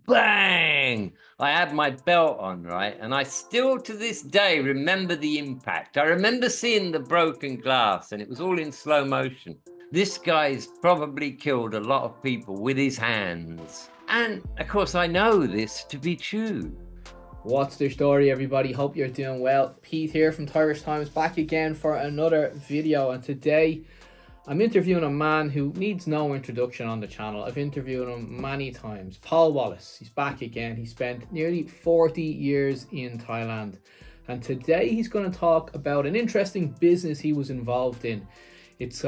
bang! I had my belt on, right? And I still to this day remember the impact. I remember seeing the broken glass, and it was all in slow motion. This guy's probably killed a lot of people with his hands. And of course, I know this to be true. What's the story, everybody? Hope you're doing well. Pete here from Thairish Times, back again for another video. And today I'm interviewing a man who needs no introduction on the channel. I've interviewed him many times. Paul Wallis. He's back again. He spent nearly 40 years in Thailand. And today he's going to talk about an interesting business he was involved in. It's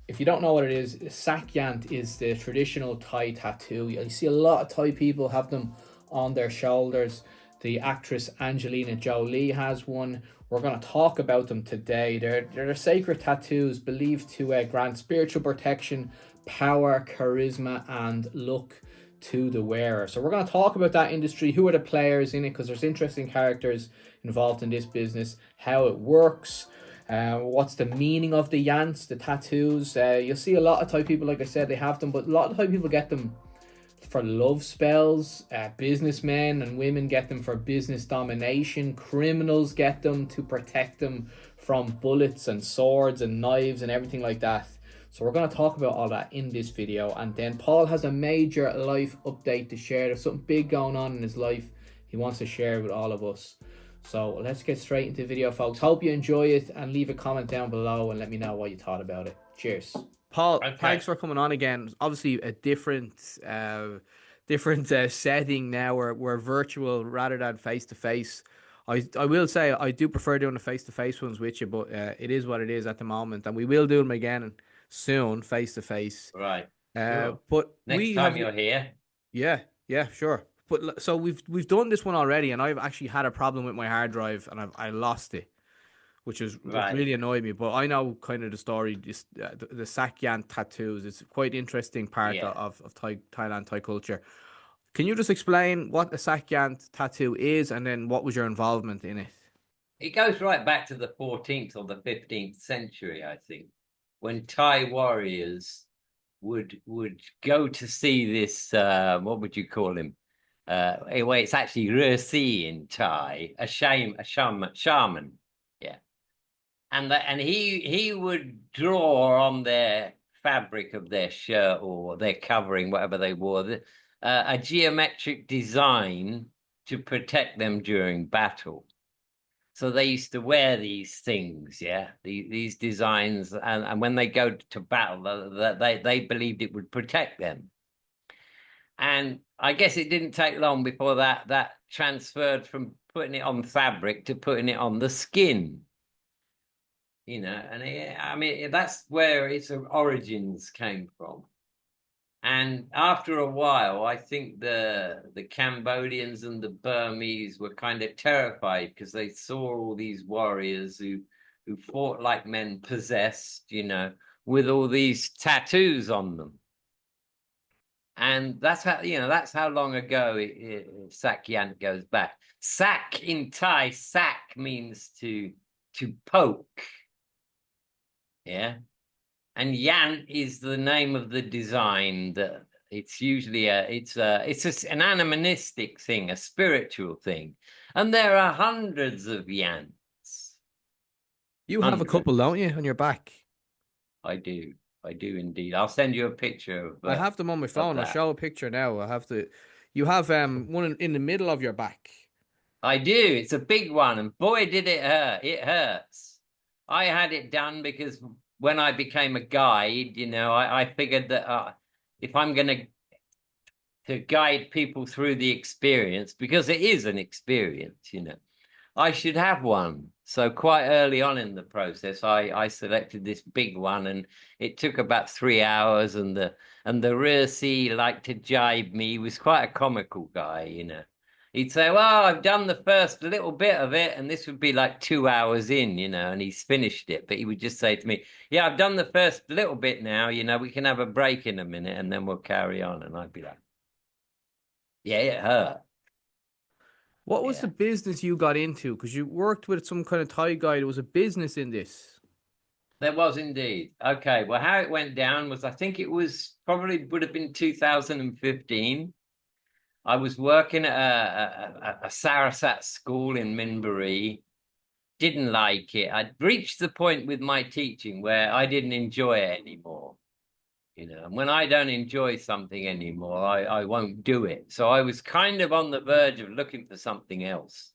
if you don't know what it is, Sak Yant is the traditional Thai tattoo. You see a lot of Thai people have them on their shoulders. The actress Angelina Jolie has one. We're going to talk about them today. They're sacred tattoos believed to grant spiritual protection, power, charisma, and luck to the wearer. So we're going to talk about that industry, who are the players in it, because there's interesting characters involved in this business, how it works, what's the meaning of the yants, the tattoos. You'll see a lot of Thai people, like I said, they have them, but a lot of Thai people get them for love spells. Businessmen and women get them for business domination. Criminals get them to protect them from bullets and swords and knives and everything like that. So we're going to talk about all that in this video. And then Paul has a major life update to share. There's something big going on in his life he wants to share with all of us. So let's get straight into the video, folks. Hope you enjoy it, and leave a comment down below and let me know what you thought about it. Cheers. Paul, okay, thanks for coming on again. Obviously a different setting now. We're virtual rather than face to face. I will say I do prefer doing the face to face ones with you, but it is what it is at the moment, and we will do them again soon, face to face. Right. Sure. But next time you're here. Yeah, sure. But so we've done this one already, and I've actually had a problem with my hard drive, and I lost it, which really annoyed me. But I know kind of the story. Just the Sak Yant tattoos. It's quite interesting part of Thailand Thai culture. Can you just explain what a Sak Yant tattoo is, and then what was your involvement in it? It goes right back to the 14th or the 15th century, I think, when Thai warriors would go to see this. What would you call him? Anyway, it's actually Resi in Thai, a shaman. Yeah. And he would draw on their fabric of their shirt or their covering, whatever they wore, a geometric design to protect them during battle. So they used to wear these things, these designs, and when they go to battle, they believed it would protect them. And I guess it didn't take long before that transferred from putting it on fabric to putting it on the skin. And I mean, that's where its origins came from. And after a while, I think the Cambodians and the Burmese were kind of terrified because they saw all these warriors who fought like men possessed, with all these tattoos on them. And that's how long ago Sak Yant goes back. Sak in Thai, sak means to poke. Yeah. And Yant is the name of the design. That it's usually it's an animistic thing, a spiritual thing. And there are hundreds of Yants. You have a couple, don't you, on your back? I do indeed. I'll send you a picture of I have them on my phone. I'll show a picture now. You have one in the middle of your back. I do. It's a big one, and boy, did it hurt. It hurts. I had it done because when I became a guide, I figured that if I'm going to guide people through the experience, because it is an experience, I should have one. So quite early on in the process, I selected this big one, and it took about 3 hours. And the Risi liked to jibe me. He was quite a comical guy, He'd say, "Well, I've done the first little bit of it," and this would be like 2 hours in, and he's finished it. But he would just say to me, "Yeah, I've done the first little bit now. We can have a break in a minute, and then we'll carry on." And I'd be like, "Yeah, it hurt." What was the business you got into? Because you worked with some kind of Thai guy. There was a business in this. There was indeed. Okay, well, how it went down was, I think it was would have been 2015. I was working at a Sarasat school in Minbury. Didn't like it. I'd reached the point with my teaching where I didn't enjoy it anymore. And when I don't enjoy something anymore, I won't do it. So I was kind of on the verge of looking for something else.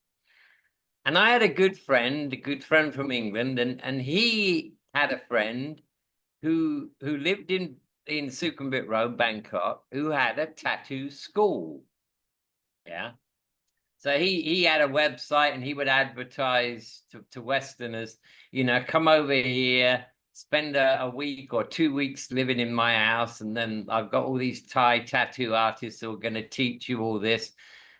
And I had a good friend from England, and he had a friend who lived in Sukhumvit Road, Bangkok, who had a tattoo school. Yeah. So he had a website, and he would advertise to Westerners, come over here, spend a week or 2 weeks living in my house, and then I've got all these Thai tattoo artists who are going to teach you all this.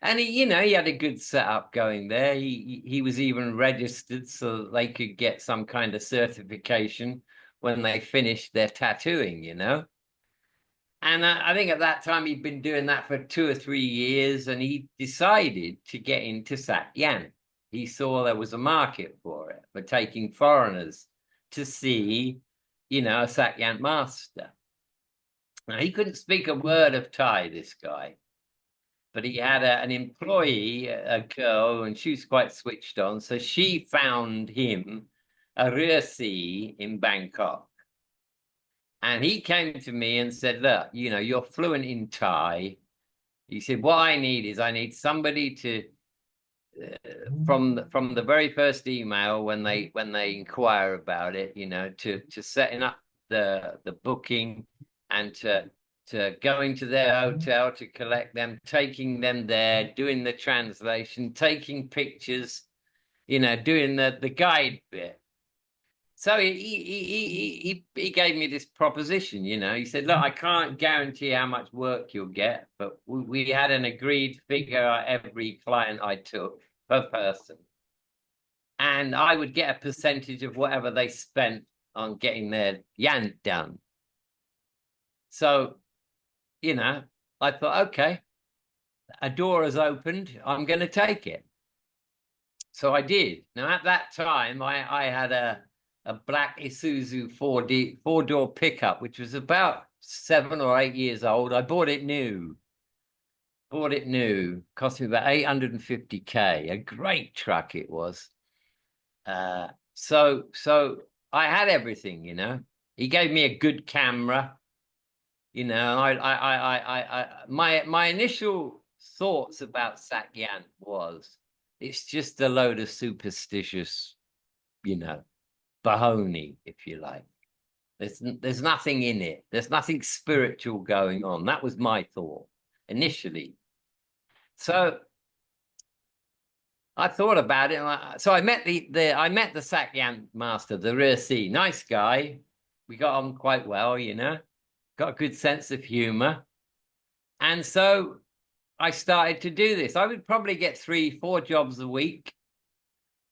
And he had a good setup going there. He was even registered so they could get some kind of certification when they finished their tattooing. And I think at that time he'd been doing that for 2 or 3 years, and he decided to get into Sak Yant. He saw there was a market for it, for taking foreigners to see, a Sak Yant master. Now, he couldn't speak a word of Thai, this guy, but he had an employee, a girl, and she was quite switched on. So she found him a Resi in Bangkok. And he came to me and said, look, you're fluent in Thai. He said, what I need somebody to, from the very first email when they inquire about it, to setting up the booking, and to going to their hotel to collect them, taking them there, doing the translation, taking pictures, doing the guide bit. So he gave me this proposition, He said, look, I can't guarantee how much work you'll get, but we had an agreed figure every client I took per person. And I would get a percentage of whatever they spent on getting their yant done. So, I thought, okay, a door has opened. I'm going to take it. So I did. Now, at that time, I had a black Isuzu four-door pickup, which was about 7 or 8 years old. I bought it new. Cost me about 850K. A great truck it was. So I had everything. He gave me a good camera. My initial thoughts about Sak Yant was it's just a load of superstitious, Bahoni, if you like. There's nothing in it. There's nothing spiritual going on. That was my thought initially. So I thought about it. So I met the Sak Yant master, the Resi. Nice guy. We got on quite well, Got a good sense of humor. And so I started to do this. I would probably get 3-4 jobs a week.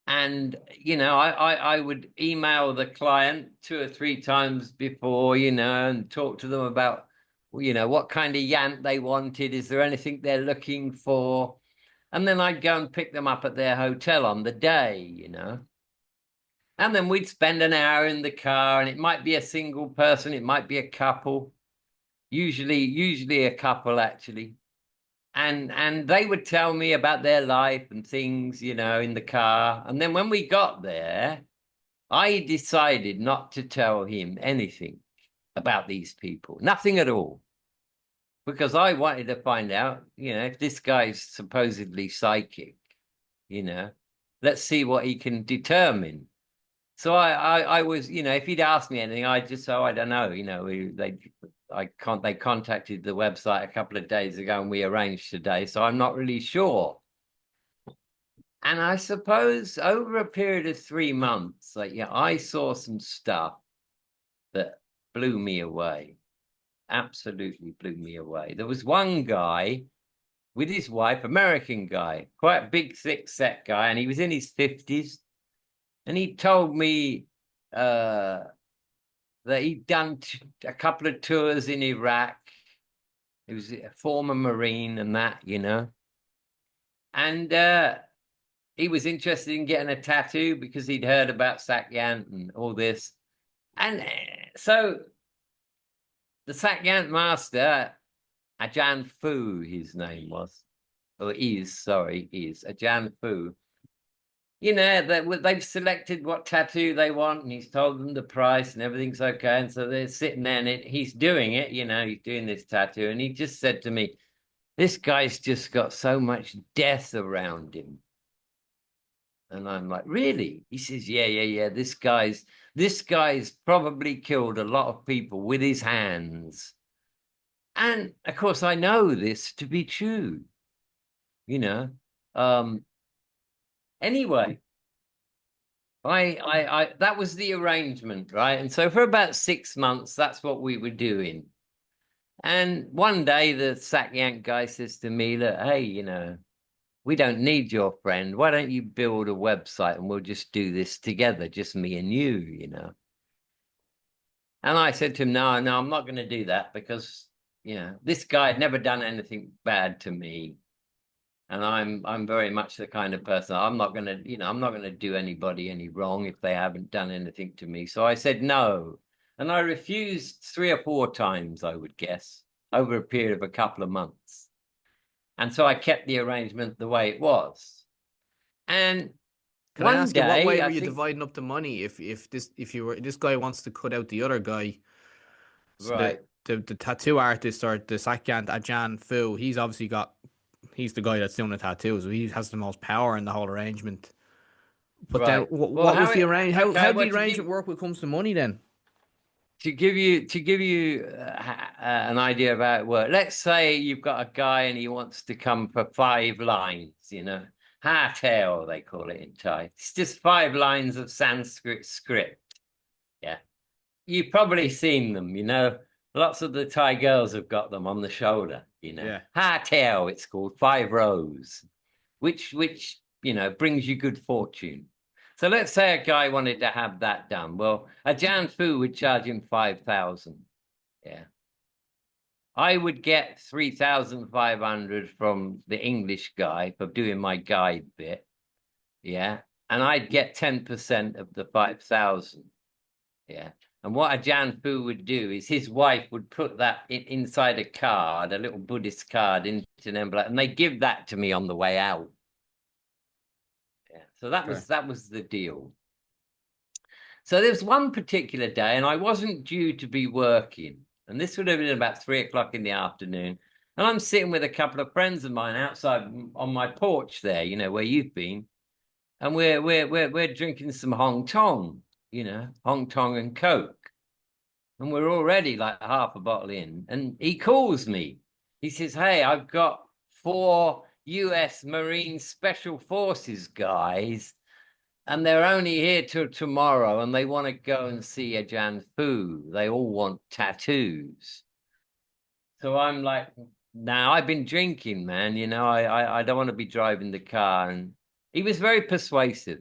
And, I would email the client 2 or 3 times before, and talk to them about, what kind of yant they wanted. Is there anything they're looking for? And then I'd go and pick them up at their hotel on the day, And then we'd spend an hour in the car, and it might be a single person. It might be a couple, usually a couple, actually. And they would tell me about their life and things, in the car. And then when we got there, I decided not to tell him anything about these people, nothing at all, because I wanted to find out, if this guy's supposedly psychic, let's see what he can determine. So I was, if he'd asked me anything, I'd just say, I don't know, they contacted the website a couple of days ago and we arranged today, so I'm not really sure. And I suppose over a period of 3 months, I saw some stuff that blew me away. Absolutely blew me away. There was one guy with his wife, American guy, quite a big, thick set guy, and he was in his 50s. And he told me that he'd done a couple of tours in Iraq. He was a former Marine and that, And he was interested in getting a tattoo because he'd heard about Sak Yant and all this. And so the Sak Yant master, Ajarn Fu, his name was, or is, sorry, is Ajarn Fu. You know, they've selected what tattoo they want, and he's told them the price, and everything's okay. And so they're sitting there, and he's doing it. You know, he's doing this tattoo, and he just said to me, "This guy's just got so much death around him." And I'm like, "Really?" He says, "Yeah. This guy's probably killed a lot of people with his hands." And of course, I know this to be true. You know. Anyway. That was the arrangement, right? And so for about 6 months, that's what we were doing. And one day the Sak Yant guy says to me, "Look, hey, you know, we don't need your friend. Why don't you build a website and we'll just do this together, just me and you know?" And I said to him, no, I'm not going to do that because, you know, this guy had never done anything bad to me. And I'm very much the kind of person, I'm not going to do anybody any wrong if they haven't done anything to me. So I said no. And I refused 3 or 4 times, I would guess, over a period of a couple of months. And so I kept the arrangement the way it was. And Can I one ask you, what day, way I were you think, dividing up the money? If this guy wants to cut out the other guy, so right. the tattoo artist, or the Sak Yant Ajarn Fu, he's the guy that's doing the tattoos, so he has the most power in the whole arrangement. But then, Right. Well, what was the arrange? How okay, did the well, arrangement work when it comes to money then? to give you an idea about work. Let's say you've got a guy and he wants to come for 5 lines, you know, ha teo they call it in Thai. It's just 5 lines of Sanskrit script. Yeah, you've probably seen them, you know. Lots of the Thai girls have got them on the shoulder, you know. Yeah. Ha teo, it's called 5 rows, which you know brings you good fortune. So let's say a guy wanted to have that done. Well, Ajarn Fu would charge him 5,000. Yeah. I would get 3,500 from the English guy for doing my guide bit. Yeah. And I'd get 10% of the 5,000. Yeah. And what Ajarn Fu would do is his wife would put that inside a card, a little Buddhist card, into an envelope, and they give that to me on the way out. Yeah. So Okay. that was the deal. So there was one particular day, and I wasn't due to be working, and this would have been about 3 o'clock in the afternoon. And I'm sitting with a couple of friends of mine outside on my porch there, you know, where you've been, and we're drinking some Hong Tong, you know, Hong Tong and Coke, and we're already like half a bottle in. And he calls me. He says, "Hey, I've got 4 U.S. Marine Special Forces guys, and they're only here till tomorrow, and they want to go and see Ajarn Fu. They all want tattoos." So I'm like, "Now I've been drinking, man. You know, I don't want to be driving the car." And he was very persuasive.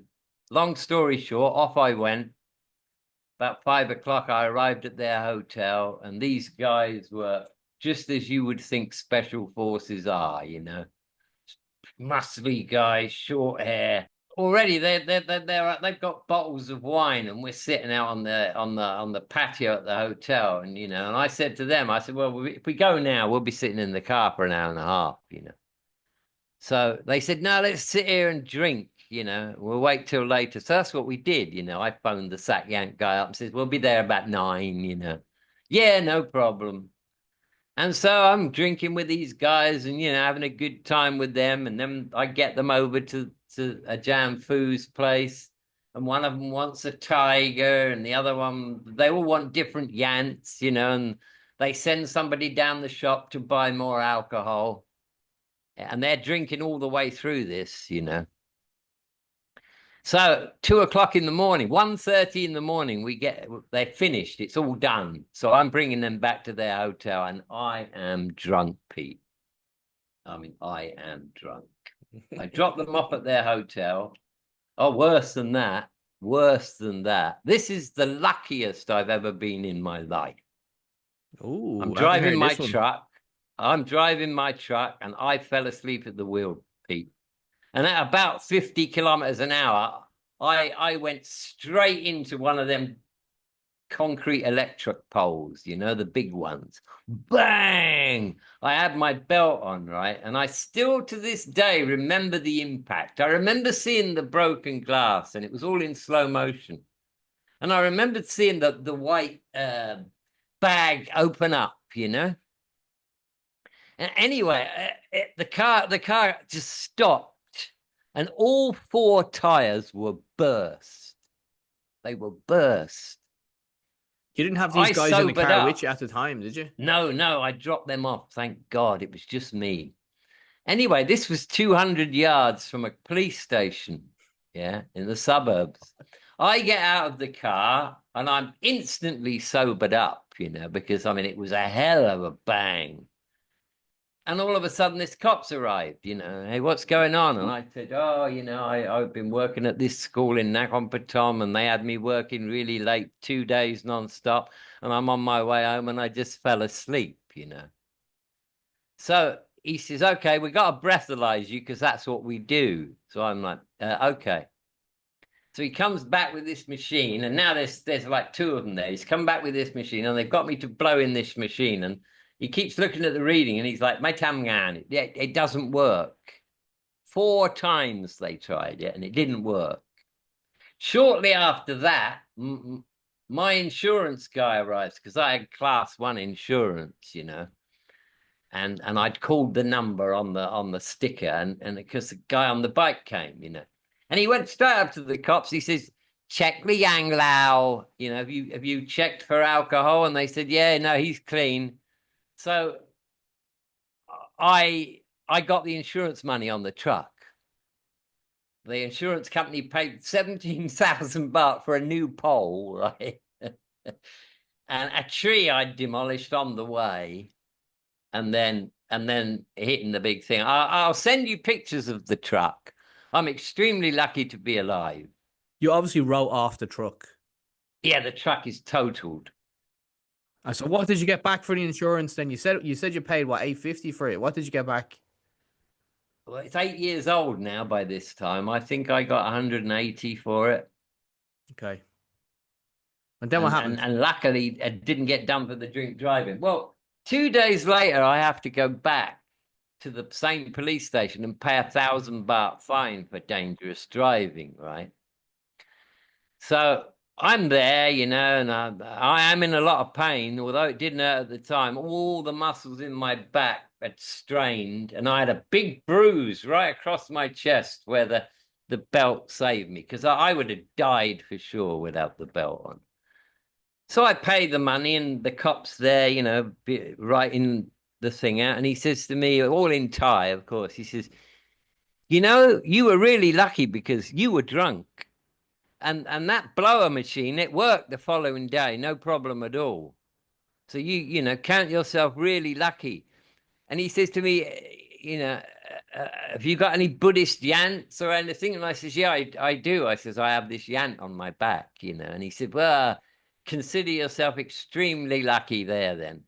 Long story short, off I went. About 5 o'clock, I arrived at their hotel, and these guys were just as you would think special forces are, you know, muscly guys, short hair. Already they've got bottles of wine, and we're sitting out on the patio at the hotel. And you know, and I said to them, I said, "Well, if we go now, we'll be sitting in the car for an hour and a half, you know." So they said, "No, let's sit here and drink, you know, we'll wait till later." So that's what we did, you know. I phoned the Sak Yant guy up and said, "We'll be there about 9, you know." "Yeah, no problem." And so I'm drinking with these guys and, you know, having a good time with them. And then I get them over to Ajarn Fu's place. And one of them wants a tiger, and the other one, they all want different yants, you know, and they send somebody down the shop to buy more alcohol. And they're drinking all the way through this, you know. So 2 o'clock in the morning, 1:30 in the morning, they're finished. It's all done. So I'm bringing them back to their hotel, and I am drunk, Pete. I mean, I am drunk. I dropped them off at their hotel. Oh, worse than that. Worse than that. This is the luckiest I've ever been in my life. Oh, I'm I haven't driving heard my this one. truck. I'm driving my truck, and I fell asleep at the wheel, Pete. And at about 50 kilometers an hour, I went straight into one of them concrete electric poles, you know, the big ones. Bang! I had my belt on, right? And I still to this day remember the impact. I remember seeing the broken glass, and it was all in slow motion. And I remembered seeing the white bag open up, you know. And anyway, the car just stopped, and all four tires were burst. They were burst. You didn't have these I guys in the sobered car up. with you at the time, did you? No, I dropped them off. Thank God, it was just me. Anyway, this was 200 yards from a police station, yeah, in the suburbs. I get out of the car and I'm instantly sobered up, you know, because I mean, it was a hell of a bang. And all of a sudden, this cop's arrived, you know, hey, what's going on? And I said, oh, you know, I've been working at this school in Nakhon Pathom, and they had me working really late, 2 days nonstop. And I'm on my way home and I just fell asleep, you know. So he says, okay, we got to breathalyze you because that's what we do. So I'm like, okay. So he comes back with this machine, and now there's like two of them there. He's come back with this machine, and they've got me to blow in this machine, and he keeps looking at the reading, and he's like, "My tamgan, it doesn't work." 4 times they tried it, and it didn't work. Shortly after that, my insurance guy arrives because I had class 1 insurance, you know, and I'd called the number on the sticker, and because the guy on the bike came, you know. And he went straight up to the cops. He says, check the Yang Lao. You know, have you checked for alcohol? And they said, yeah, no, he's clean. So I got the insurance money on the truck. The insurance company paid 17,000 baht for a new pole, right? And a tree I'd demolished on the way, and then hitting the big thing. I'll send you pictures of the truck. I'm extremely lucky to be alive. You obviously wrote off the truck. Yeah, the truck is totaled. So what did you get back for the insurance then? You said you paid what, 850 for it. What did you get back? Well, it's 8 years old now by this time. I think I got 180 for it. Okay. And then what happened? And luckily it didn't get done for the drink driving. Well, 2 days later, I have to go back to the same police station and pay 1,000 baht fine for dangerous driving, right? So I'm there, you know, and I am in a lot of pain, although it didn't hurt at the time. All the muscles in my back had strained, and I had a big bruise right across my chest where the belt saved me, because I would have died for sure without the belt on. So I paid the money, and the cop's there, you know, writing the thing out, and he says to me, all in Thai, of course, he says, you know, you were really lucky because you were drunk, and that blower machine, it worked the following day, no problem at all. So you know, count yourself really lucky. And he says to me, you know, have you got any Buddhist yants or anything? And I says, yeah, I do. I says, I have this yant on my back, you know. And he said, well, consider yourself extremely lucky there then.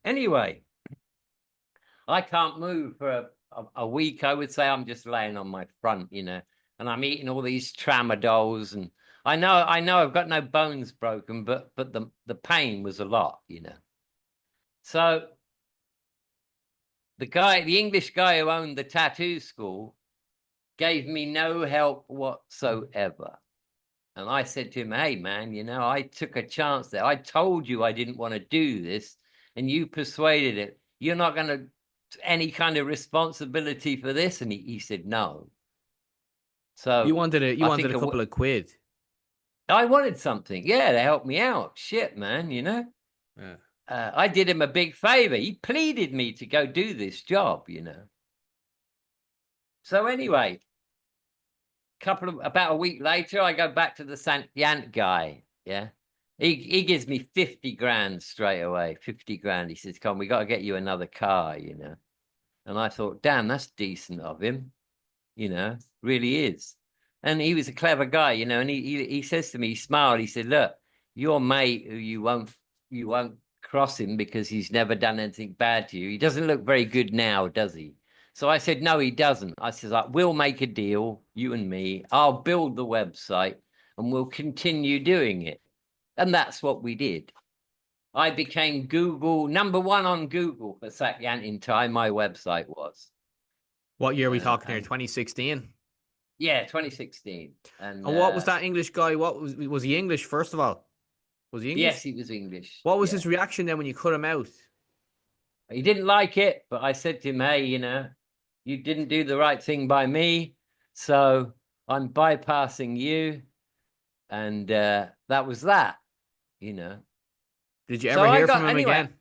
Anyway, I can't move for a week. I would say I'm just laying on my front, you know, and I'm eating all these tramadols, and I know I've got no bones broken, but the pain was a lot, you know. So the English guy who owned the tattoo school gave me no help whatsoever. And I said to him, hey, man, you know, I took a chance there. I told you I didn't want to do this, and you persuaded it. You're not going to any kind of responsibility for this? And he said, no. So you wanted a couple of quid. I wanted something, yeah, to help me out. Shit, man, you know. Yeah. I did him a big favor. He pleaded me to go do this job, you know. So anyway, about a week later, I go back to the Sak Yant guy. Yeah. He gives me 50 grand straight away, 50 grand. He says, come, we got to get you another car, you know. And I thought, damn, that's decent of him, you know, really is. And he was a clever guy, you know, and he says to me, he smiled, he said, look, your mate who you won't cross him because he's never done anything bad to you. He doesn't look very good now, does he? So I said, no, he doesn't. I said, we'll make a deal, you and me. I'll build the website. and we'll continue doing it. And that's what we did. I became Google #1 on Google for Sak Yant in Thai. My website was. What year are we talking here? 2016. Yeah, 2016. And what was that English guy? What was he English, first of all? Was he English? Yes, he was English. What was his reaction then when you cut him out? He didn't like it, but I said to him, hey, you didn't do the right thing by me, so I'm bypassing you. And that was that, Did you ever hear from him again?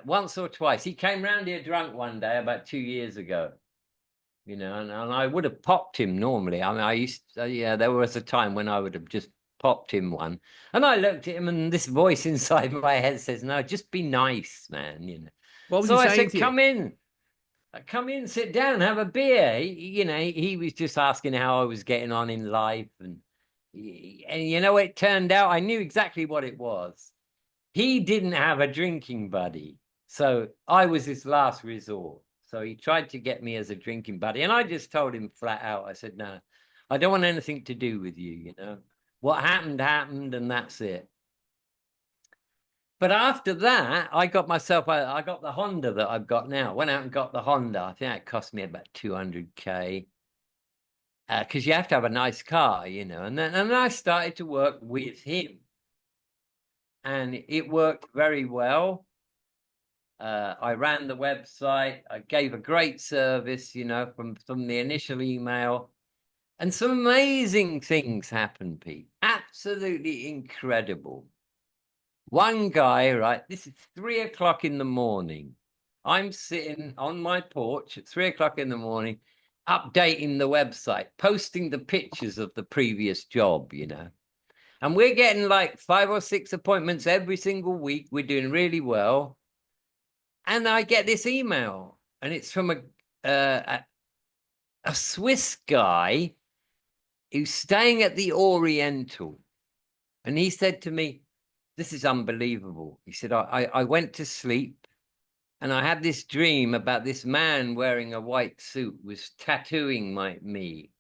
Once or twice. He came round here drunk one day about 2 years ago, and I would have popped him normally. I mean, there was a time when I would have just popped him one. And I looked at him, and this voice inside my head says, no, just be nice, man, What was so he I saying said, come in, sit down, have a beer. He was just asking how I was getting on in life. And it turned out I knew exactly what it was. He didn't have a drinking buddy, so I was his last resort. So he tried to get me as a drinking buddy, and I just told him flat out, I said, no, I don't want anything to do with you, What happened, and that's it. But after that, I got the Honda that I've got now. Went out and got the Honda. I think it cost me about 200K. Because you have to have a nice car, And then I started to work with him. And it worked very well. I ran the website. I gave a great service, from the initial email. And some amazing things happened, Pete. Absolutely incredible. One guy, right, this is 3 o'clock in the morning. I'm sitting on my porch at 3 o'clock in the morning, updating the website, posting the pictures of the previous job, And we're getting like 5 or 6 appointments every single week. We're doing really well. And I get this email, and it's from a Swiss guy who's staying at the Oriental. And he said to me, this is unbelievable. He said, I went to sleep and I had this dream about this man wearing a white suit was tattooing me.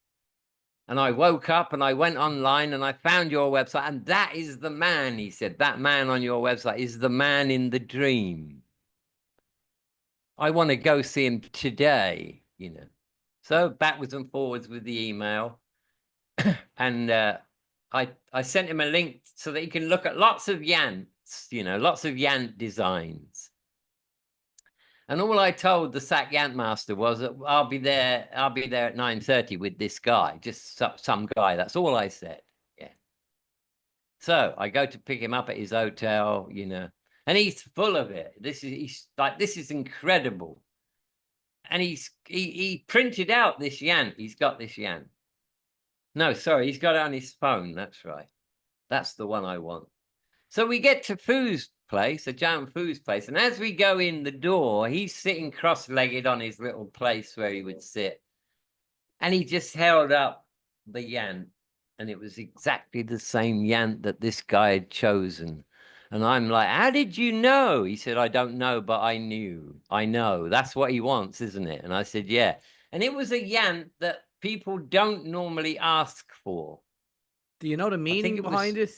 And I woke up and I went online and I found your website. And that is the man, he said, that man on your website is the man in the dream. I want to go see him today, So backwards and forwards with the email. And I sent him a link so that he can look at lots of Yants, lots of Yant designs. And all I told the Sak Yant master was that I'll be there at 9:30 with this guy, just some guy. That's all I said. Yeah. So I go to pick him up at his hotel, and he's full of it. This is incredible. And he printed out this Yant. He's got this Yant. No, sorry, he's got it on his phone. That's right. That's the one I want. So we get to Fu's place, Ajarn Fu's place. And as we go in the door, he's sitting cross-legged on his little place where he would sit. And he just held up the Yant. And it was exactly the same Yant that this guy had chosen. And I'm like, how did you know? He said, I don't know, but I knew. I know. That's what he wants, isn't it? And I said, yeah. And it was a Yant that people don't normally ask for. Do you know the meaning behind it?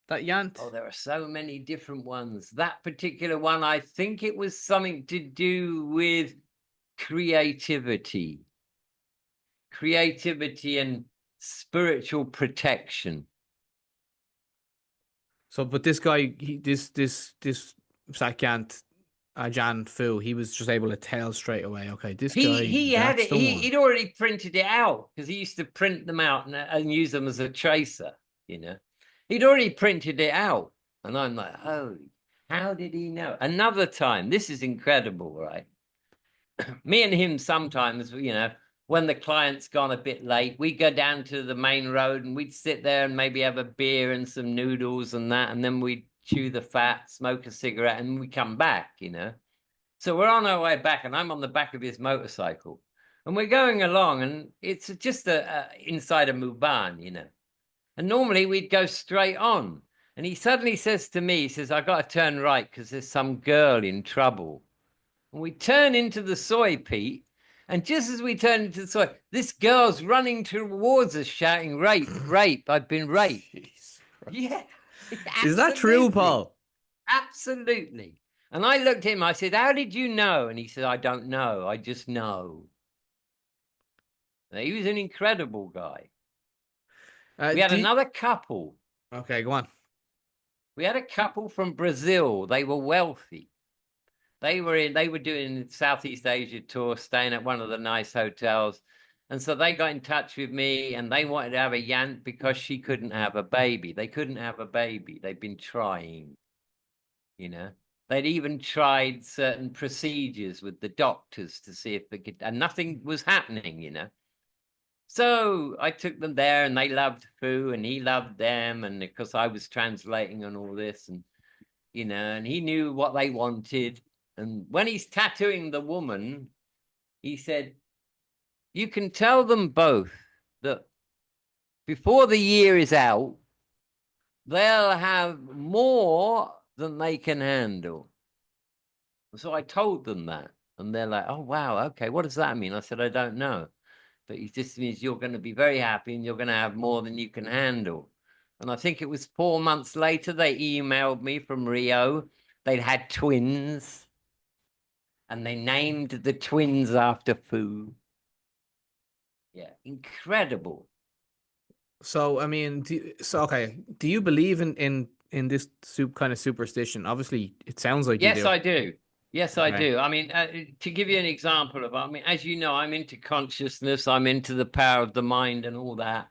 That Yant? Oh, there are so many different ones. That particular one, I think it was something to do with creativity and spiritual protection. So, but this guy, this Sak Yant, Ajarn Fu, he was just able to tell straight away. Okay, this guy. He had it. He'd already printed it out because he used to print them out and use them as a tracer. He'd already printed it out, and I'm like, holy, how did he know? Another time, this is incredible, right? Me and him sometimes, when the client's gone a bit late, we go down to the main road and we'd sit there and maybe have a beer and some noodles and that, and then we'd chew the fat, smoke a cigarette, and we come back, So we're on our way back, and I'm on the back of his motorcycle, and we're going along, and it's just inside a Muban, And normally we'd go straight on, and he suddenly says to me, he says, I got to turn right because there's some girl in trouble. And we turn into the soy, Pete, And just as we turned into the soil, this girl's running towards us shouting, rape, rape, I've been raped. Jeez. Yeah, Is that true, absolutely. Paul? Absolutely. And I looked at him, I said, how did you know? And he said, I don't know. I just know. Now, he was an incredible guy. We had another couple. Okay, go on. We had a couple from Brazil. They were wealthy. They were doing Southeast Asia tour, staying at one of the nice hotels. And so they got in touch with me and they wanted to have a yant because she couldn't have a baby. They couldn't have a baby. They'd been trying, you know. They'd even tried certain procedures with the doctors to see if they could, and nothing was happening, you know. So I took them there and they loved Fu and he loved them. And of course I was translating and all this and, you know, and he knew what they wanted. And when he's tattooing the woman, he said, you can tell them both that before the year is out, they'll have more than they can handle. So I told them that. And they're like, oh, wow, okay, what does that mean? I said, I don't know. But it just means you're going to be very happy and you're going to have more than you can handle. And I think it was 4 months later, they emailed me from Rio. They'd had twins. And they named the twins after Fu. Yeah, incredible. So I mean, do you believe in this kind of superstition? Obviously, it sounds like you Yes, do. I do. Yes, I Okay. do. I mean, to give you an example of, I mean, as you know, I'm into consciousness. I'm into the power of the mind and all that.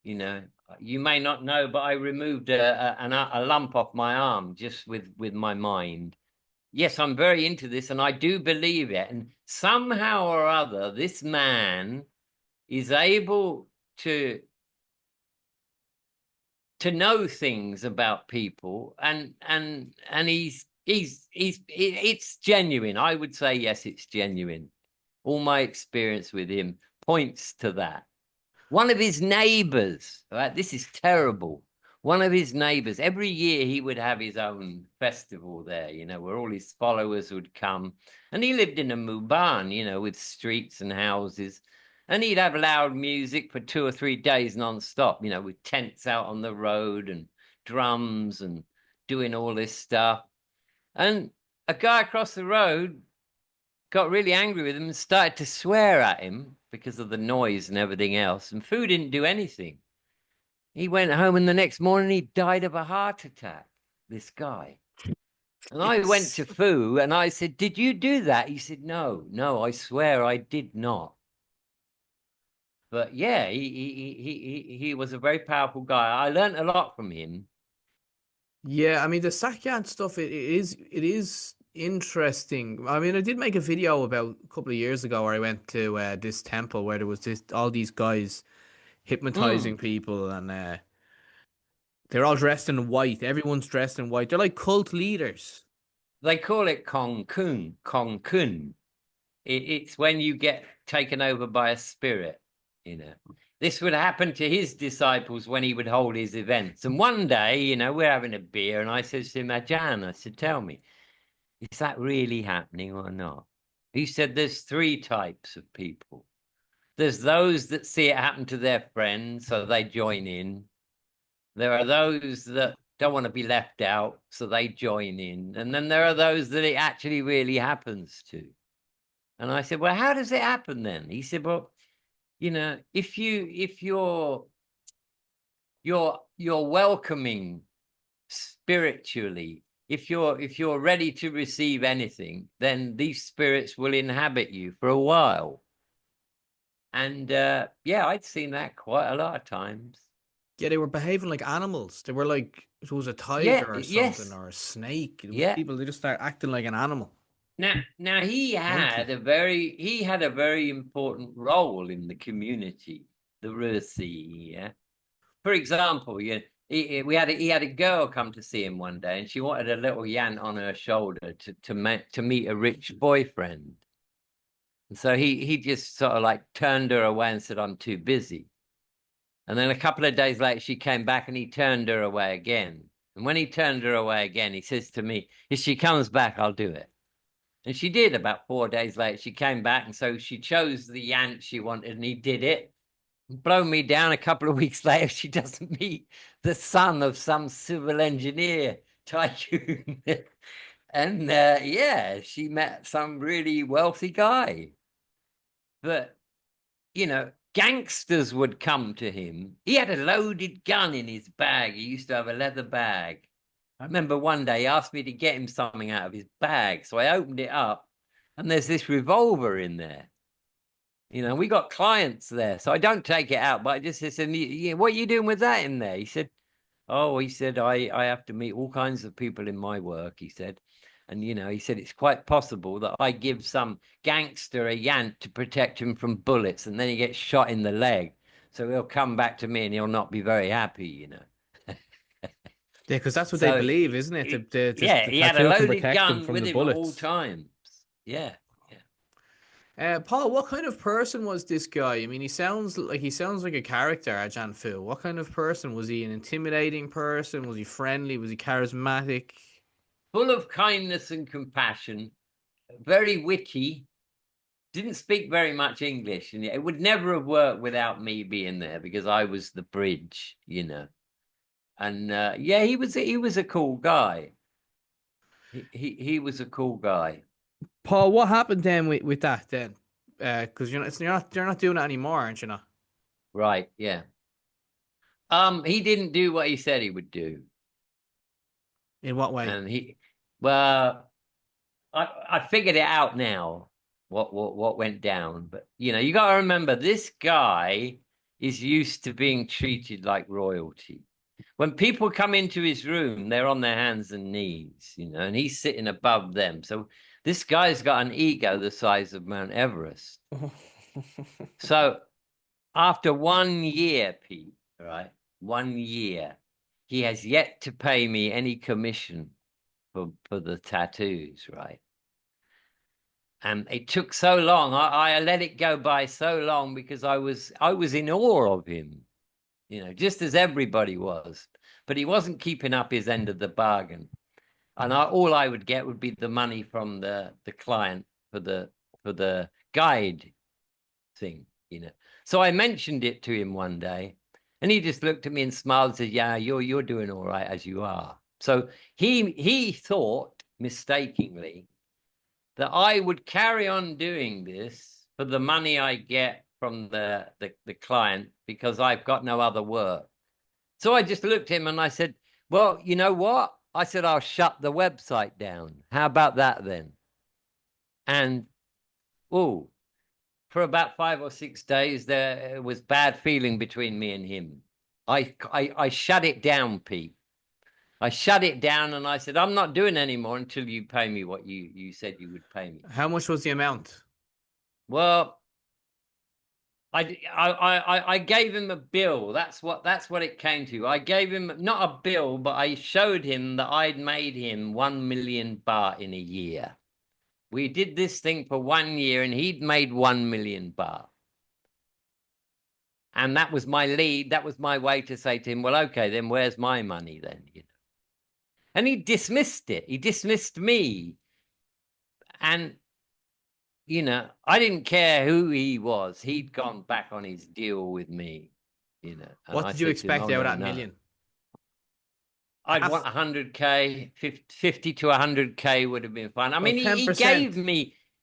You know, you may not know, but I removed a lump off my arm just with my mind. Yes, I'm very into this, and I do believe it. And somehow or other, this man is able to know things about people, and it's genuine. I would say yes, it's genuine. All my experience with him points to that. One of his neighbors, right, this is terrible. One of his neighbors, every year he would have his own festival there, you know, where all his followers would come. And he lived in a muban, you know, with streets and houses. And he'd have loud music for 2 or 3 days non-stop, you know, with tents out on the road and drums and doing all this stuff. And a guy across the road got really angry with him and started to swear at him because of the noise and everything else. And Fu didn't do anything. He went home and the next morning he died of a heart attack, this guy. And I went to Fu and I said, did you do that? He said, no, I swear I did not. But yeah, he was a very powerful guy. I learned a lot from him. Yeah, I mean the Sak Yant stuff. It is interesting. I mean, I did make a video about a couple of years ago where I went to this temple where there was this all these guys hypnotizing Mm. people, and they're all dressed in white. Everyone's dressed in white. They're like cult leaders. They call it Kong Kun. Kong Kun. It's when you get taken over by a spirit, you know. This would happen to his disciples when he would hold his events. And one day, you know, we're having a beer, and I said to him, Ajarn, I said, tell me, is that really happening or not? He said, there's 3 types of people. There's those that see it happen to their friends, so they join in. There are those that don't want to be left out, so they join in. And then there are those that it actually really happens to. And I said, well, how does it happen then? He said, well, you know, if you're welcoming spiritually, if you're ready to receive anything, then these spirits will inhabit you for a while. And yeah, I'd seen that quite a lot of times. Yeah, they were behaving like animals. They were like it was a Yeah, tiger or something yes, or a snake. It was yeah. people. They just start acting like an animal. Now Monkey. he had a very important role in the community, the Rusi. Yeah. For example, yeah, he had a girl come to see him one day, and she wanted a little yant on her shoulder to meet a rich boyfriend. And so he just sort of like turned her away and said, "I'm too busy." And then a couple of days later, she came back and he turned her away again. And when he turned her away again, he says to me, if she comes back, I'll do it. And she did. About 4 days later, she came back. And so she chose the Yant she wanted, and he did it. Blow me down. A couple of weeks later, she doesn't meet the son of some civil engineer tycoon. And yeah, she met some really wealthy guy. But, gangsters would come to him. He had a loaded gun in his bag. He used to have a leather bag. I remember one day he asked me to get him something out of his bag. So I opened it up, and there's this revolver in there. We got clients there, so I don't take it out, but I just said, yeah, what are you doing with that in there? He said, I have to meet all kinds of people in my work, he said. And, he said, it's quite possible that I give some gangster a Yant to protect him from bullets, and then he gets shot in the leg. So he'll come back to me and he'll not be very happy. Yeah, because that's what they So, believe, isn't it? The he had a tattoo can loaded protect them gun from with the him at all bullets. times. Yeah. Paul, what kind of person was this guy? I mean, he sounds like a character, Ajarn Fu. What kind of person was he? An intimidating person? Was he friendly? Was he charismatic? Full of kindness and compassion, very witty, didn't speak very much English, and it would never have worked without me being there because I was the bridge. And yeah, he was a cool guy. He was a cool guy. Paul, what happened then with that then? Because you're not doing it anymore, aren't you? Not? Right? Yeah. He didn't do what he said he would do. In what way? And well, I figured it out now. What went down? But you got to remember, this guy is used to being treated like royalty. When people come into his room, they're on their hands and knees, and he's sitting above them. So this guy's got an ego the size of Mount Everest. So after 1 year, Pete, right, 1 year, he has yet to pay me any commission for the tattoos, right? And it took so long. I let it go by so long because I was in awe of him, just as everybody was. But he wasn't keeping up his end of the bargain. And all I would get would be the money from the client for the guide thing, So I mentioned it to him one day, and he just looked at me and smiled and said, "Yeah, you're doing all right as you are." So he thought mistakenly that I would carry on doing this for the money I get from the client because I've got no other work. So I just looked at him and I said, well, you know what? I said, I'll shut the website down. How about that then? And, for about 5 or 6 days, there was bad feeling between me and him. I shut it down, Pete. I shut it down and I said, I'm not doing any more until you pay me what you said you would pay me. How much was the amount? Well, I gave him a bill. That's what it came to. I gave him not a bill, but I showed him that I'd made him 1 million baht in a year. We did this thing for 1 year and he'd made 1 million baht. And that was my lead. That was my way to say to him, well, okay, then where's my money then? And he dismissed it. He dismissed me. And, I didn't care who he was. He'd gone back on his deal with me, What did you expect out of that million? I'd want 100K, 50 to 100K would have been fine. I mean,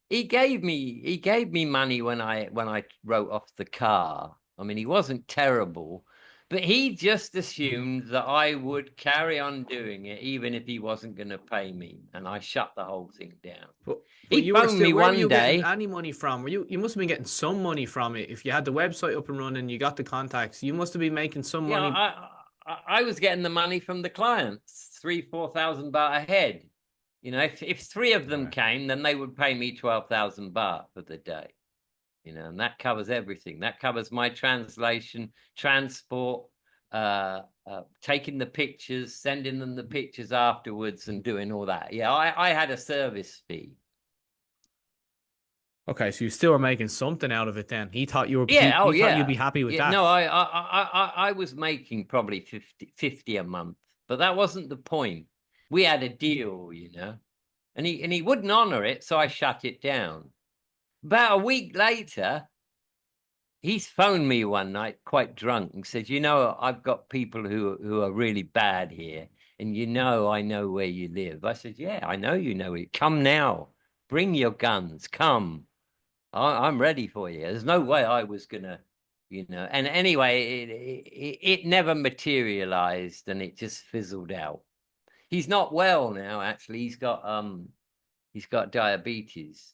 he gave me money when I wrote off the car. I mean, he wasn't terrible. But he just assumed that I would carry on doing it, even if he wasn't going to pay me. And I shut the whole thing down. But he phoned me one day. Where were you getting any money from? You must have been getting some money from it. If you had the website up and running, you got the contacts, you must have been making some money. I was getting the money from the clients, 3,000-4,000 baht a head. If 3 of them came, then they would pay me 12,000 baht for the day. And that covers everything. That covers my translation, transport, taking the pictures, sending them the pictures afterwards and doing all that. Yeah, I had a service fee. Okay, so you still were making something out of it then. He thought you were thought you'd be happy with that. No, I was making probably 50 a month, but that wasn't the point. We had a deal, and he wouldn't honor it, so I shut it down. About a week later, he's phoned me one night, quite drunk, and says, I've got people who are really bad here, and I know where you live. I said, yeah, I know you know it. Come now, bring your guns, come. I'm ready for you. There's no way I was gonna, And anyway, it never materialized, and it just fizzled out. He's not well now. Actually, he's got diabetes,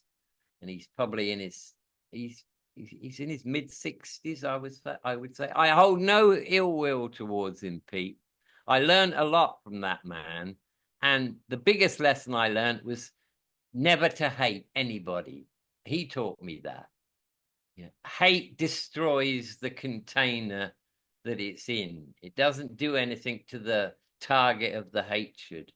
and he's probably in his he's in his mid-60s. I would say. I hold no ill will towards him, Pete. I learned a lot from that man, and the biggest lesson I learned was never to hate anybody. He taught me that. Yeah. Hate destroys the container that it's in. It doesn't do anything to the target of the hatred.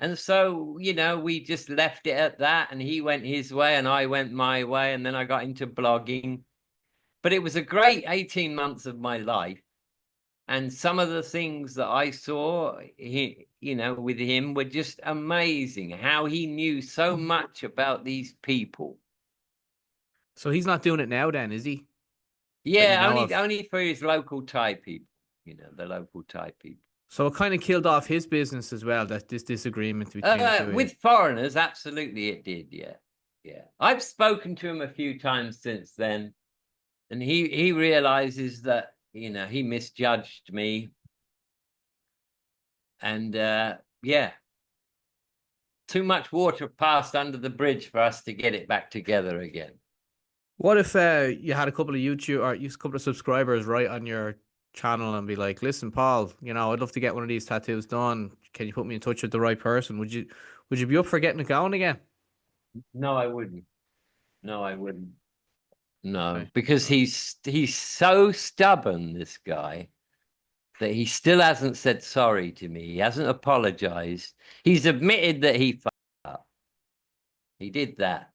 And so, we just left it at that, and he went his way and I went my way, and then I got into blogging. But it was a great 18 months of my life. And some of the things that I saw, with him were just amazing. How he knew so much about these people. So he's not doing it now then, is he? Yeah, only for his local Thai people, the local Thai people. So it kind of killed off his business as well, that this disagreement between the two. With foreigners, absolutely it did, yeah. Yeah. I've spoken to him a few times since then, and he realizes that, he misjudged me. And yeah. Too much water passed under the bridge for us to get it back together again. What if you had a couple of YouTube or a couple of subscribers right on your channel and be like, listen, Paul, I'd love to get one of these tattoos done. Can you put me in touch with the right person? Would you be up for getting it going again? No, I wouldn't. No, I wouldn't. No, Okay. because he's so stubborn, this guy, that he still hasn't said sorry to me. He hasn't apologized. He's admitted that he fucked up. He did that.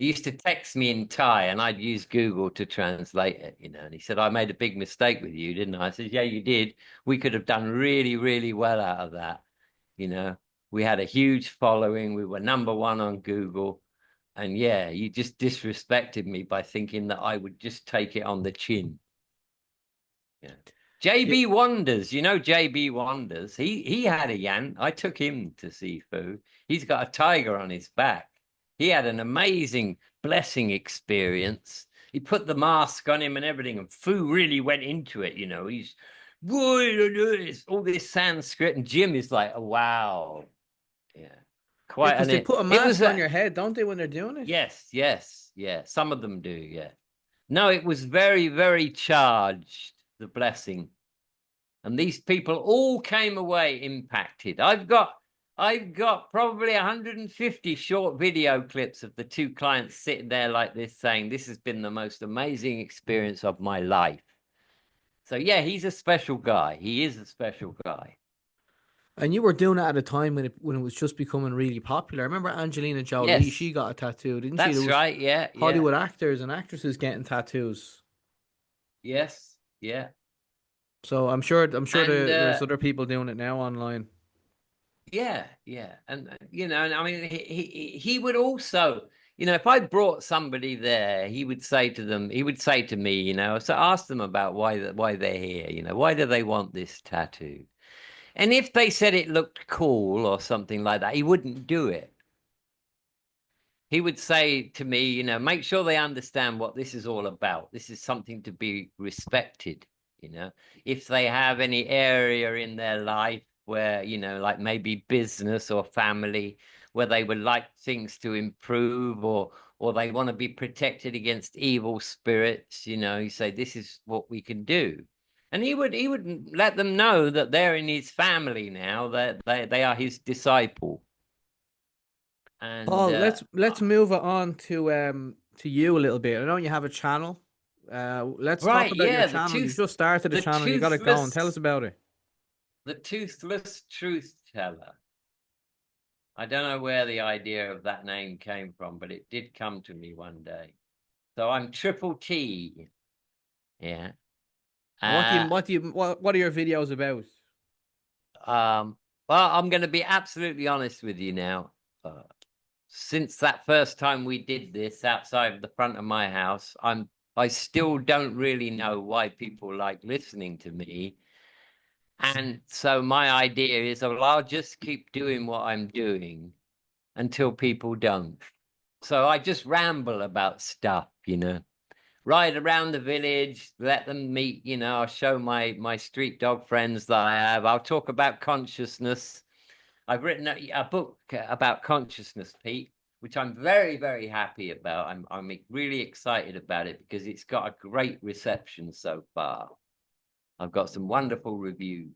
He used to text me in Thai, and I'd use Google to translate it, and he said, I made a big mistake with you, didn't I? I said, yeah, you did. We could have done really, really well out of that. We had a huge following. We were #1 on Google. And yeah, you just disrespected me by thinking that I would just take it on the chin. Yeah. JB Wonders, JB Wonders, he had a yant. I took him to see Fu. He's got a tiger on his back. He had an amazing blessing experience. He put the mask on him and everything, and Fu really went into it. He's all this Sanskrit, and Jim is like, oh, wow. Yeah. Quite. Because they put a mask on your head, don't they, when they're doing it? Yes, yeah. Some of them do, yeah. No, it was very, very charged, the blessing. And these people all came away impacted. I've got probably 150 short video clips of the two clients sitting there like this saying, this has been the most amazing experience of my life. So yeah, he's a special guy. He is a special guy. And you were doing it at a time when it was just becoming really popular. I remember Angelina Jolie, Yes. She got a tattoo, didn't That's she? That's right, yeah. Hollywood actors and actresses getting tattoos. Yes, yeah. So I'm sure there's other people doing it now online. Yeah. And I mean, he would also, if I brought somebody there, he would say to me, so ask them about why they're here, why do they want this tattoo? And if they said it looked cool or something like that, he wouldn't do it. He would say to me, make sure they understand what this is all about. This is something to be respected, If they have any area in their life where, like maybe business or family, where they would like things to improve or they want to be protected against evil spirits, you say, this is what we can do. And he would let them know that they're in his family now, that they are his disciple. And Paul, let's move it on to you a little bit. I know you have a channel. Let's talk about your channel. You just started the channel. You got it going. Tell us about it. The Toothless Truth Teller. I don't know where the idea of that name came from, but it did come to me one day. So I'm Triple T. Yeah. What are your videos about? Well, I'm going to be absolutely honest with you now. since that first time we did this outside the front of my house, I still don't really know why people like listening to me. And so my idea is, well, I'll just keep doing what I'm doing until people don't. So I just ramble about stuff, ride around the village, let them meet, I'll show my street dog friends that I have. I'll talk about consciousness. I've written a book about consciousness, Pete, which I'm very, very happy about. I'm really excited about it because it's got a great reception so far. I've got some wonderful reviews.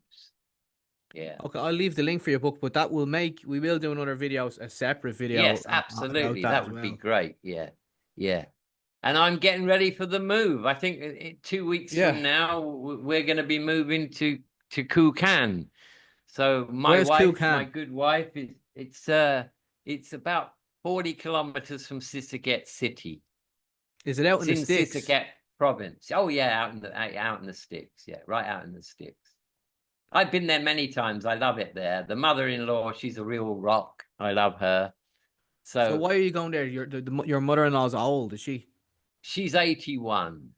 Yeah. Okay, I'll leave the link for your book, but we will do another video, a separate video Yes, about absolutely. that That as would be well. great. Yeah. Yeah. And I'm getting ready for the move. I think 2 weeks Yeah. from now, we're going to be moving to Kukan. So my Where's wife, my Kukan? good wife, it's about 40 kilometers from Sisaket City. Is it out in It's the in sticks? Sisaket province. Oh yeah, out in the sticks. Yeah, right out in the sticks. I've been there many times. I love it there. The mother-in-law, she's a real rock. I love her. So So why are you going there? Your mother-in-law's old, is she? she's 81.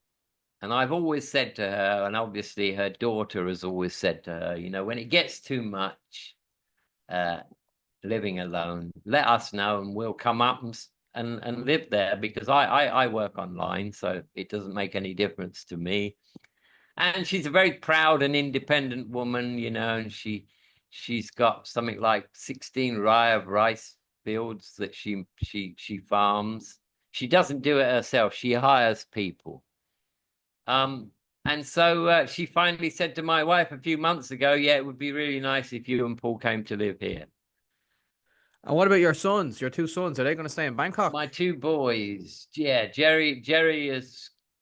And I've always said to her, and obviously her daughter has always said to her, when it gets too much, uh, living alone, let us know and we'll come up and live there, because I work online, so it doesn't make any difference to me. And she's a very proud and independent woman, and she's got something like 16 rye of rice fields that she farms. She doesn't do it herself. She hires people. Um, and so she finally said to my wife a few months ago, yeah, it would be really nice if you and Paul came to live here. And what about your sons? Your two sons, are they going to stay in Bangkok? My two boys, yeah, Jerry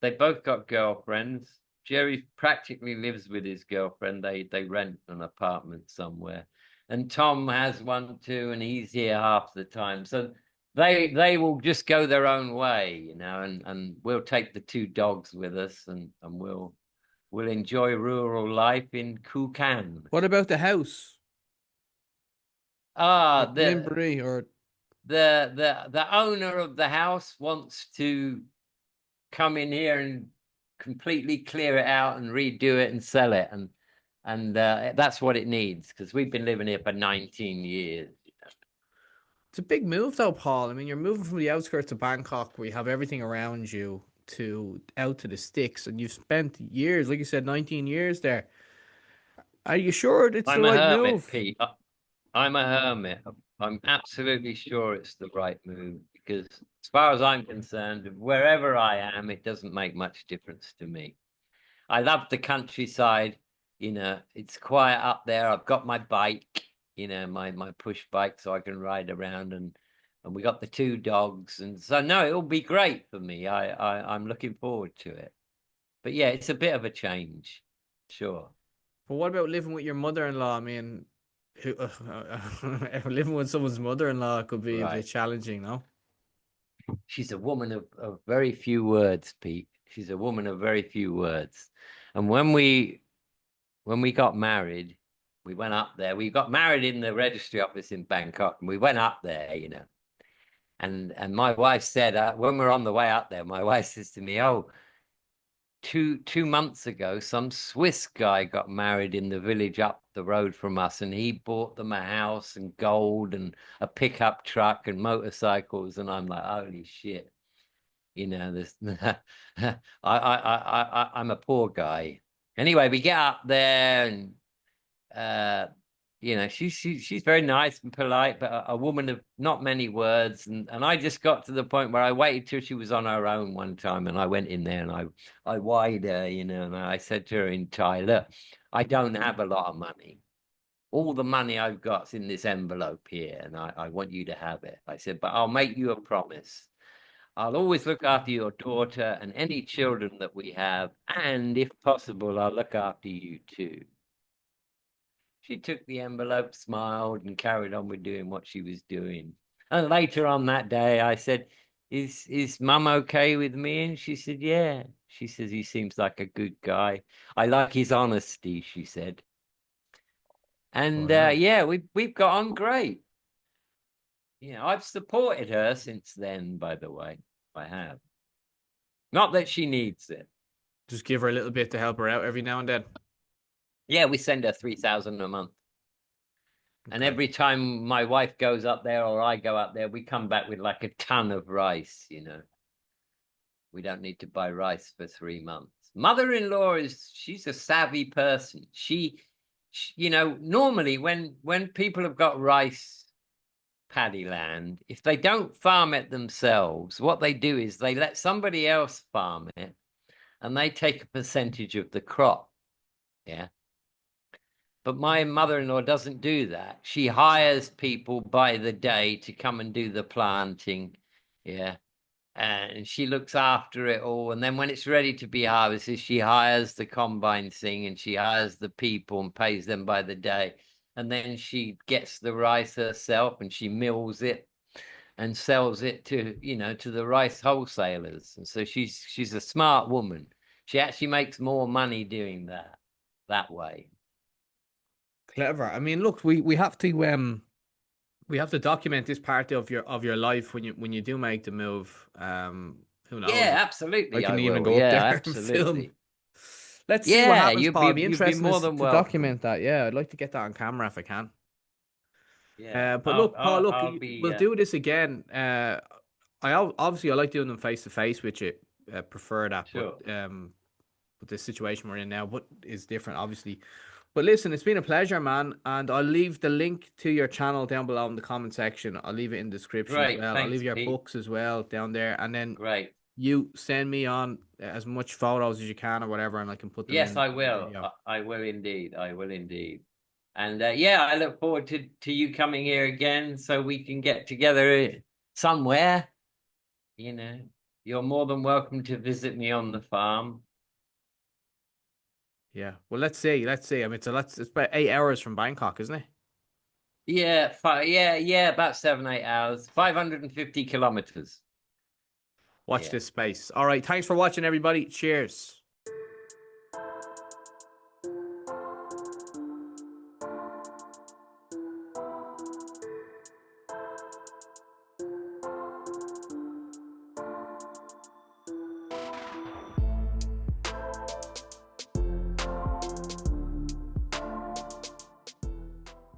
they both got girlfriends. Jerry practically lives with his girlfriend. They rent an apartment somewhere. And Tom has one too, and he's here half the time. So they will just go their own way, and we'll take the two dogs with us, and we'll enjoy rural life in Kukan. What about the house? Ah, Limbury or the owner of the house wants to come in here and completely clear it out and redo it and sell it, and that's what it needs, because we've been living here for 19 years. it's a big move though, Paul. I mean, you're moving from the outskirts of Bangkok where you have everything around you to out to the sticks, and you've spent years, like you said, 19 years there. Are you sure it's the I'm a right hermit, move? Pete. I'm a hermit. I'm absolutely sure it's the right move, because as far as I'm concerned, wherever I am, it doesn't make much difference to me. I love the countryside. It's quiet up there. I've got my bike, my push bike, so I can ride around, and we got the two dogs, and so no, it'll be great for me. I'm looking forward to it. But yeah, it's a bit of a change, sure. But what about living with your mother-in-law? I mean, who, living with someone's mother-in-law could be a bit Right. challenging, no? She's a woman of very few words, Pete. She's a woman of very few words. And when we got married, we went up there. We got married in the registry office in Bangkok, and we went up there, And my wife said, when we were on the way up there, my wife says to me, "Oh, two months ago, some Swiss guy got married in the village up the road from us, and he bought them a house and gold and a pickup truck and motorcycles." And I'm like, "Holy shit!" This I'm a poor guy. Anyway, we get up there, and uh she's very nice and polite, but a woman of not many words, and I just got to the point where I waited till she was on her own one time, and I went in there and I wayed her, and I said to her in Thai, "Look, I don't have a lot of money. All the money I've got's in this envelope here, and I want you to have it." I said, "But I'll make you a promise. I'll always look after your daughter and any children that we have, and if possible, I'll look after you too." She took the envelope, smiled, and carried on with doing what she was doing. And later on that day, I said, "Is Mum okay with me?" And she said, "Yeah." She says, "He seems like a good guy. I like his honesty," she said. And Wow. yeah, we've got on great. I've supported her since then, by the way. I have. Not that she needs it. Just give her a little bit to help her out every now and then. Yeah, we send her 3,000 a month. And Okay. every time my wife goes up there or I go up there, we come back with like a ton of rice. We don't need to buy rice for 3 months. Mother-in-law she's a savvy person. Normally when people have got rice paddy land, if they don't farm it themselves, what they do is they let somebody else farm it and they take a percentage of the crop. Yeah. But my mother-in-law doesn't do that. She hires people by the day to come and do the planting. Yeah. And she looks after it all. And then when it's ready to be harvested, she hires the combine thing and she hires the people and pays them by the day. And then she gets the rice herself and she mills it and sells it to the rice wholesalers. And so she's a smart woman. She actually makes more money doing that way. Clever. I mean, look, we have to document this part of your life when you do make the move. Who knows? Yeah, I absolutely, I can even will. go up Yeah, there and film. absolutely. Let's see what Yeah, happens, you'd Paul. be It'd be you'd be interesting more than to welcome. document that. Yeah, I'd like to get that on camera if I can. Yeah, But look, Paul, look, I'll be we'll do this again. Obviously I like doing them face to face with you. Prefer that, sure. but the situation we're in now, but is different, obviously. But listen, it's been a pleasure, man, and I'll leave the link to your channel down below in the comment section. I'll leave it in the description as Great, well. I'll leave thanks, your Pete. books as well down there, and then Great. you send me on as much photos as you can or whatever, and I can put them Yes, I in the will. video. I will indeed. I will indeed. And yeah, I look forward to you coming here again so we can get together somewhere. You know, you're more than welcome to visit me on the farm. Yeah. Well, let's see. Let's see. I mean, it's about 8 hours from Bangkok, isn't it? Yeah, about 7, 8 hours, 550 kilometers. Watch Yeah. this space. All right. Thanks for watching, everybody. Cheers.